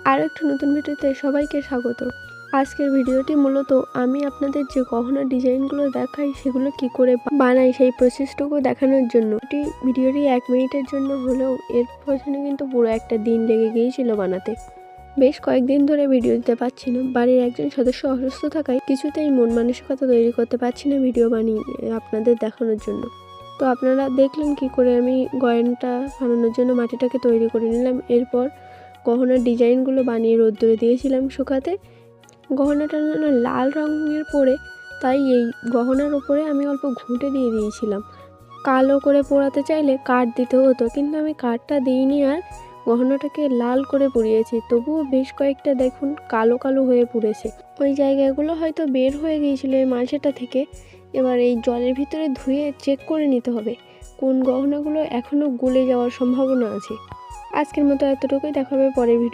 আরও একটা নতুন ভিডিওতে সবাইকে স্বাগত। আজকের ভিডিওটি মূলত আমি আপনাদের যে গহনার ডিজাইনগুলো দেখাই সেগুলো কি করে বানাই সেই প্রসেসটুকু দেখানোর জন্য। ভিডিওটি 1 মিনিটের জন্য হলেও এর পেছনে কিন্তু পুরো একটা দিন লেগে গিয়েছিল বানাতে। বেশ কয়েকদিন ধরে ভিডিও দিতে পারছি না, বাড়ির একজন সদস্য অসুস্থ থাকায় কিছুতেই মন মানসিকতা তৈরি করতে পারছি না ভিডিও বানিয়ে আপনাদের দেখানোর জন্য। তো আপনারা দেখলেন কি করে আমি গয়নাটা বানানোর জন্য মাটিটাকে তৈরি করে নিলাম। এরপর গহনার ডিজাইনগুলো বানিয়ে রোদ্দুরে দিয়েছিলাম শুকাতে। গহনাটা যেন লাল রঙের পরে, তাই এই গহনার উপরে আমি অল্প ঘুঁটে দিয়ে দিয়েছিলাম। কালো করে পোড়াতে চাইলে কাঠ দিতে হতো, কিন্তু আমি কাঠটা দিইনি আর গহনাটাকে লাল করে পুড়িয়েছি। তবুও বেশ কয়েকটা দেখুন কালো কালো হয়ে পুড়েছে। ওই জায়গাগুলো হয়তো বের হয়ে গিয়েছিল এই মালসাটা থেকে। এবার এই জলের ভিতরে ধুয়ে চেক করে নিতে হবে কোন গহনাগুলো এখনও গলে যাওয়ার সম্ভাবনা আছে। আজকের মতো এতটুকুই, দেখা হবে পরের ভিডিও।